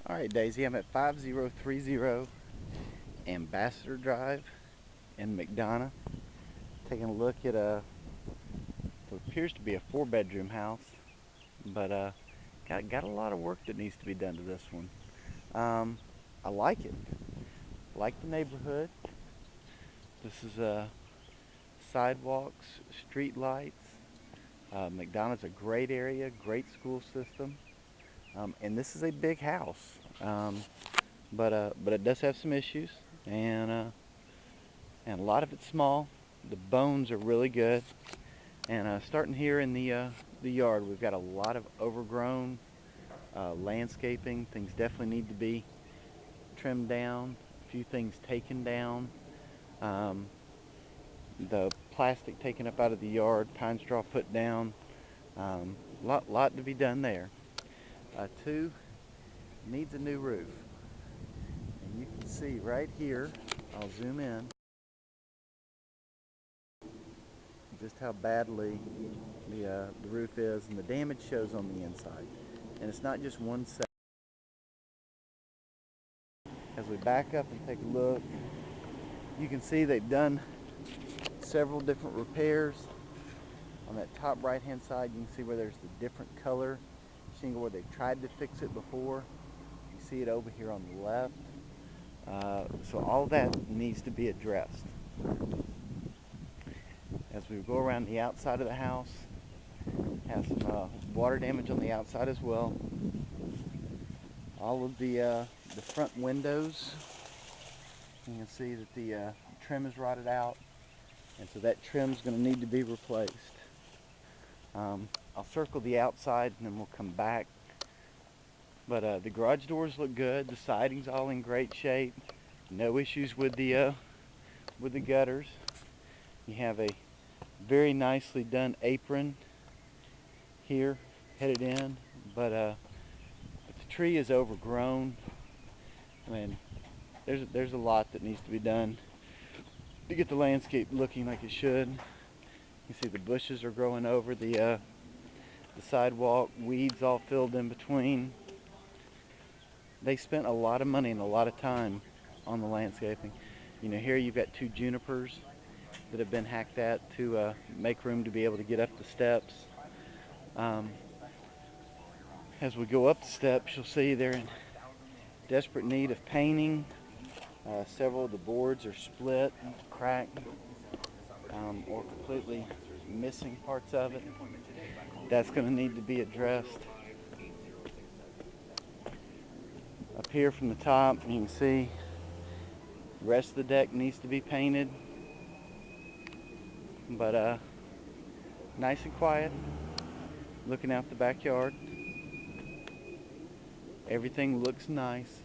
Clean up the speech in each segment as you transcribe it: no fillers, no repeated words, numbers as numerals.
All right, Daisy, I'm at 5030 Ambassador Drive in McDonough, taking a look at what appears to be a four-bedroom house, but got a lot of work that needs to be done to this one. I like it. Like the neighborhood. This is sidewalks, street lights. McDonough's a great area, great school system, and this is a big house. Um, but it does have some issues, and a lot of it's small. The bones are really good, and starting here in the yard, we've got a lot of overgrown landscaping. Things definitely need to be trimmed down. A few things taken down. Um, the plastic taken up out of the yard, pine straw put down. Lot to be done there. Two, needs a new roof, and you can see right here. I'll zoom in just how badly the roof is, and the damage shows on the inside. And it's not just one section. As we back up and take a look, you can see they've done several different repairs. On that top right hand side, you can see where there's the different color shingle where they've tried to fix it before. You see it over here on the left. So all that needs to be addressed. As we go around the outside of the house, has some water damage on the outside as well. All of the front windows, you can see that the trim is rotted out, and so that trim is going to need to be replaced. I'll circle the outside and then we'll come back. But the garage doors look good. The siding's all in great shape. No issues with the gutters. You have a very nicely done apron here headed in, but the tree is overgrown. I mean, there's a lot that needs to be done to get the landscape looking like it should. You see the bushes are growing over the sidewalk, weeds all filled in between. They spent a lot of money and a lot of time on the landscaping. You know, here you've got two junipers that have been hacked at to make room to be able to get up the steps. Um, as we go up the steps, you'll see they're in desperate need of painting. Several of the boards are split, cracked, or completely missing parts of it. That's going to need to be addressed. Up here from the top, you can see the rest of the deck needs to be painted, but nice and quiet, looking out the backyard. Everything looks nice.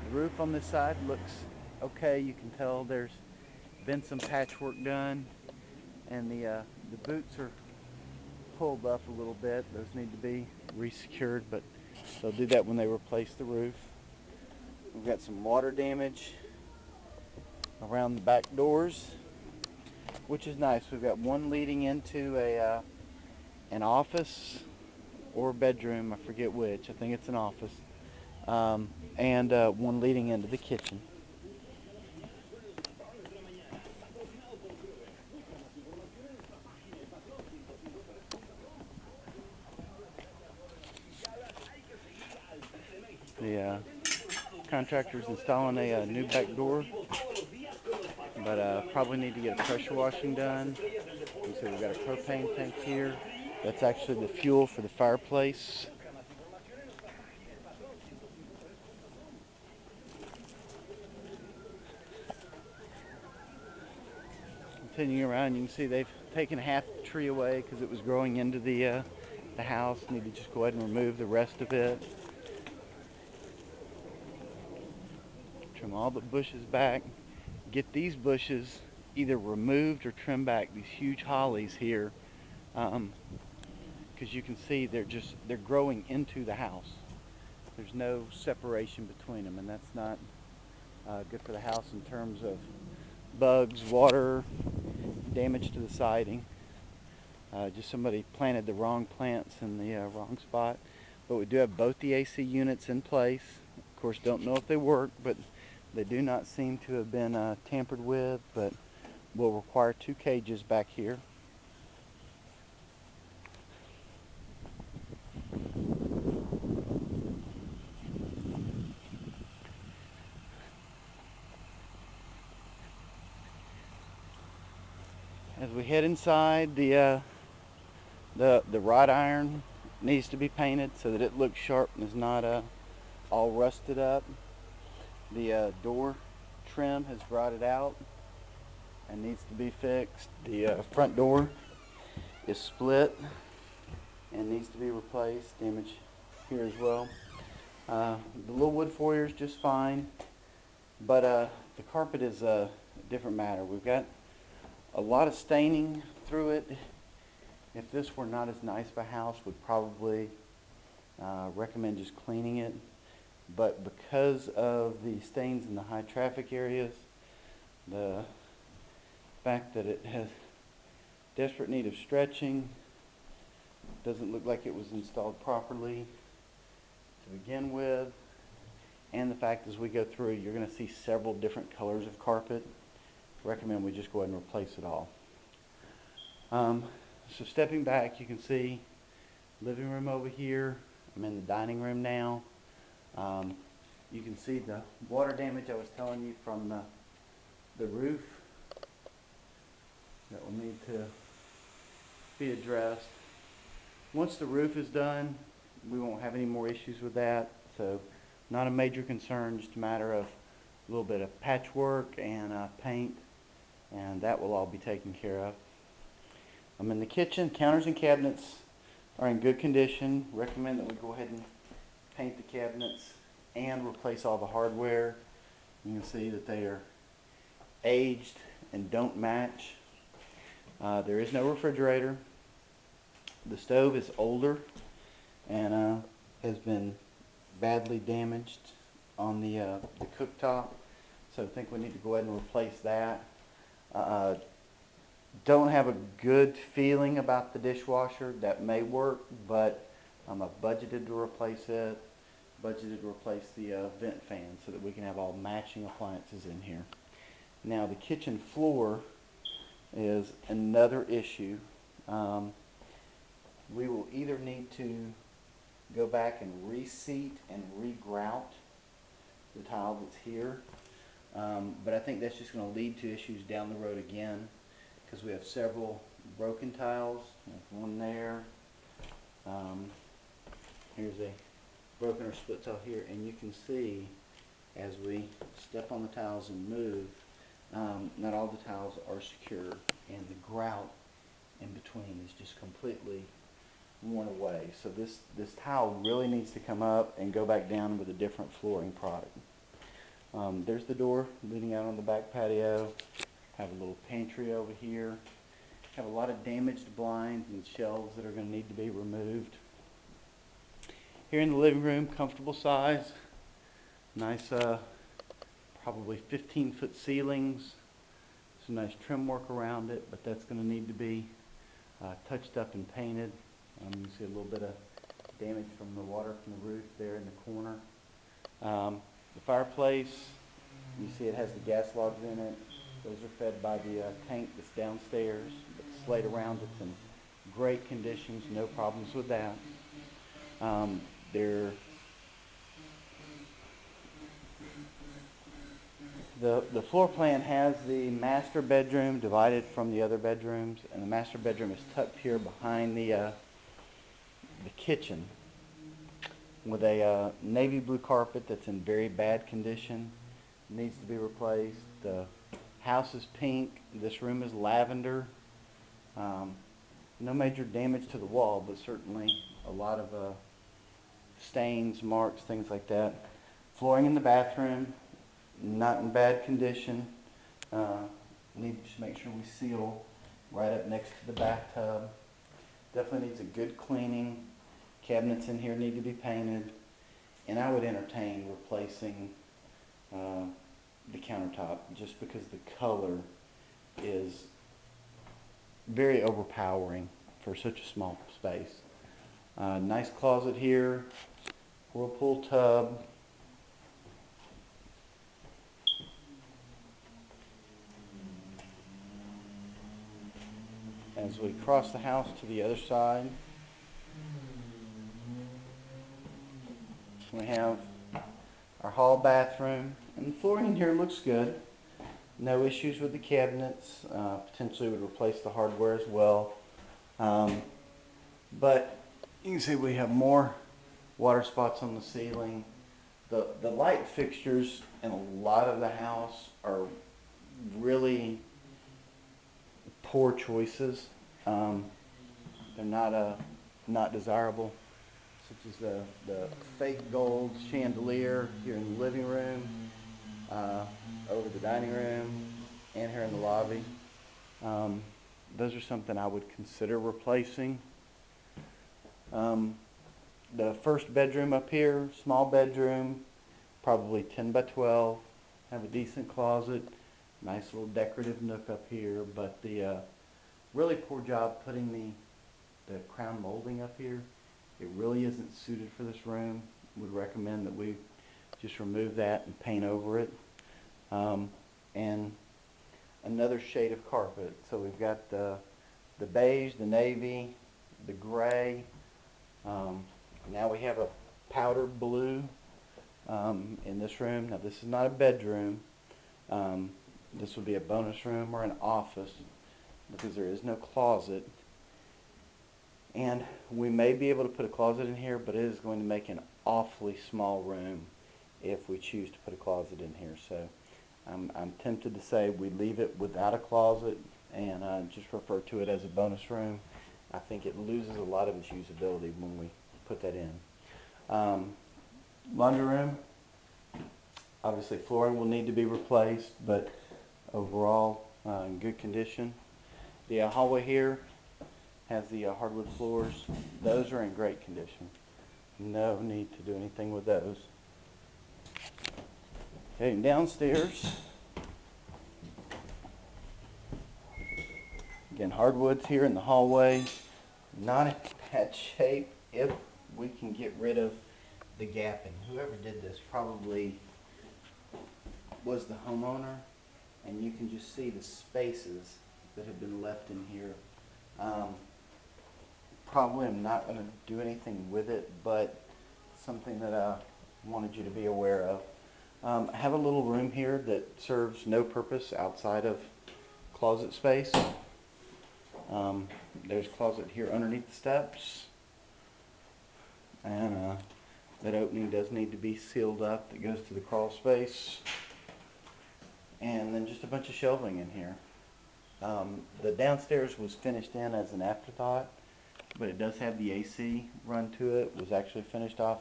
The roof on this side looks okay. You can tell there's been some patchwork done, and the boots are pulled up a little bit. Those need to be resecured, but they'll do that when they replace the roof. We've got some water damage around the back doors, which is nice. We've got one leading into an office or bedroom. I forget which. I think it's an office, um, and one leading into the kitchen. The contractor's installing a new back door, but probably need to get a pressure washing done. You see we've got a propane tank here. That's actually the fuel for the fireplace. Continuing around, you can see they've taken half the tree away because it was growing into the house. Need to just go ahead and remove the rest of it. Trim all the bushes back. Get these bushes either removed or trimmed back. These huge hollies here, because you can see they're growing into the house. There's no separation between them, and that's not good for the house in terms of bugs, water, damage to the siding. Just somebody planted the wrong plants in the wrong spot. But we do have both the AC units in place. Of course, don't know if they work, but they do not seem to have been tampered with, but will require 2 cages back here. As we head inside, the wrought iron needs to be painted so that it looks sharp and is not all rusted up. The door trim has rotted out and needs to be fixed. The front door is split and needs to be replaced. Damage here as well. The little wood foyer is just fine, but the carpet is a different matter. We've got a lot of staining through it. If this were not as nice of a house, would probably recommend just cleaning it. But because of the stains in the high traffic areas, the fact that it has desperate need of stretching, doesn't look like it was installed properly to begin with, and the fact as we go through, you're going to see several different colors of carpet. Recommend we just go ahead and replace it all. So stepping back, you can see living room over here. I'm in the dining room now. You can see the water damage I was telling you from the roof that will need to be addressed. Once the roof is done, we won't have any more issues with that. So not a major concern, just a matter of a little bit of patchwork and paint, and that will all be taken care of. I'm in the kitchen. Counters and cabinets are in good condition. Recommend that we go ahead and paint the cabinets and replace all the hardware. You can see that they are aged and don't match. There is no refrigerator. The stove is older and has been badly damaged on the cooktop, so I think we need to go ahead and replace that. Uh, don't have a good feeling about the dishwasher. That may work, but I've budgeted to replace it. Budgeted to replace the vent fan so that we can have all matching appliances in here. Now the kitchen floor is another issue. Um, we will either need to go back and reseat and regrout the tile that's here, but I think that's just going to lead to issues down the road again because we have several broken tiles. There's one there. Um, here's a broken or split tile here, and you can see as we step on the tiles and move, not all the tiles are secure, and the grout in between is just completely worn away. So this tile really needs to come up and go back down with a different flooring product. There's the door leading out on the back patio. Have a little pantry over here. Have a lot of damaged blinds and shelves that are going to need to be removed. Here in the living room, comfortable size. Nice, probably 15-foot ceilings. Some nice trim work around it, but that's going to need to be touched up and painted. You see a little bit of damage from the water from the roof there in the corner. The fireplace, you see it has the gas logs in it. Those are fed by the tank that's downstairs, but the slate around it's in great conditions, no problems with that. There, the floor plan has the master bedroom divided from the other bedrooms, and the master bedroom is tucked here behind the kitchen with a navy blue carpet that's in very bad condition, needs to be replaced. The house is pink. This room is lavender. Um, no major damage to the wall, but certainly a lot of stains, marks, things like that. Flooring in the bathroom, not in bad condition. Need to just make sure we seal right up next to the bathtub. Definitely needs a good cleaning. Cabinets in here need to be painted. And I would entertain replacing uh, the countertop just because the color is very overpowering for such a small space. Nice closet here, whirlpool tub. As we cross the house to the other side, we have our hall bathroom, and the flooring here looks good. No issues with the cabinets. Potentially would replace the hardware as well. Um, but you can see we have more water spots on the ceiling. The light fixtures in a lot of the house are really poor choices. Um, they're not desirable, such as the fake gold chandelier here in the living room, over the dining room, and here in the lobby. Um, those are something I would consider replacing. Um, the first bedroom up here, small bedroom, probably 10 by 12, have a decent closet, nice little decorative nook up here, but the really poor job putting the crown molding up here. It really isn't suited for this room. Would recommend that we just remove that and paint over it. And another shade of carpet. So we've got the beige, the navy, the gray. Um, Now we have a powder blue in this room. Now this is not a bedroom. Um, this would be a bonus room or an office because there is no closet. And we may be able to put a closet in here, but it is going to make an awfully small room if we choose to put a closet in here. So I'm tempted to say we leave it without a closet and just refer to it as a bonus room. I think it loses a lot of its usability when we put that in. Laundry room, obviously flooring will need to be replaced, but overall in good condition. The hallway here has the hardwood floors. Those are in great condition. No need to do anything with those. Heading downstairs, again hardwoods here in the hallway. Not in bad shape if we can get rid of the gapping. Whoever did this probably was the homeowner, and you can just see the spaces that have been left in here. Um, Probably I'm not going to do anything with it, but something that I wanted you to be aware of. I have a little room here that serves no purpose outside of closet space. Um, there's a closet here underneath the steps, and that opening does need to be sealed up that goes to the crawl space. And then just a bunch of shelving in here. The downstairs was finished in as an afterthought, but it does have the AC run to it. Was actually finished off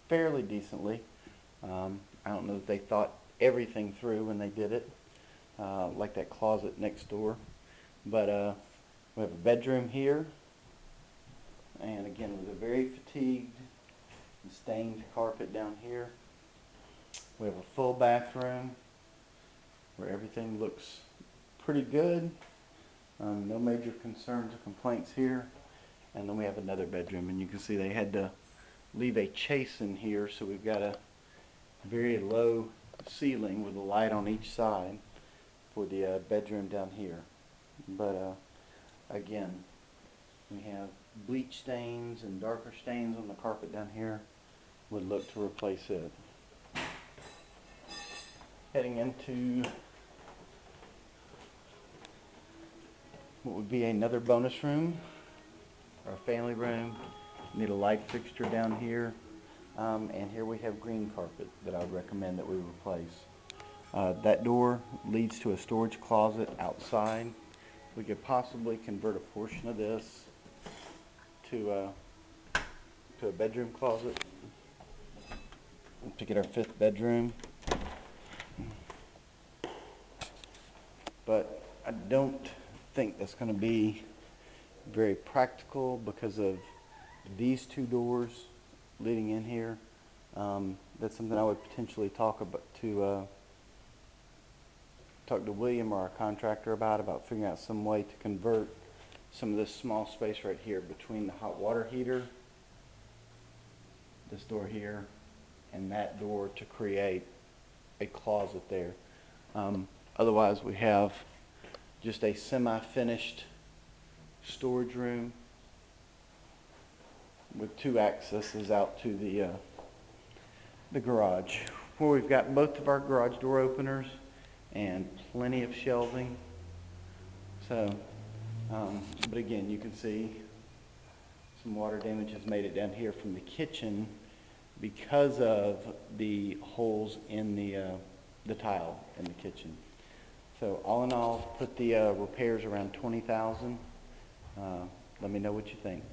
fairly decently. I don't know if they thought everything through when they did it, like that closet next door. But we have a bedroom here, and again with a very fatigued and stained carpet down here. We have a full bathroom where everything looks pretty good. No major concerns or complaints here. And then we have another bedroom, and you can see they had to leave a chase in here, so we've got a very low ceiling with a light on each side for the bedroom down here. But again, we have bleach stains and darker stains on the carpet down here. Would look to replace it. Heading into what would be another bonus room, or a family room. Need a light fixture down here. And here we have green carpet that I would recommend that we replace. That door leads to a storage closet outside. We could possibly convert a portion of this to a bedroom closet to get our fifth bedroom. But I don't think that's going to be very practical because of these two doors leading in here. That's something I would potentially talk to William or our contractor about figuring out some way to convert some of this small space right here between the hot water heater this door here and that door to create a closet there. Otherwise, we have just a semi-finished storage room with two accesses out to the garage, where we've got both of our garage door openers and plenty of shelving. So, but again, you can see some water damage has made it down here from the kitchen because of the holes in the tile in the kitchen. So all in all, put the repairs around 20,000. Let me know what you think.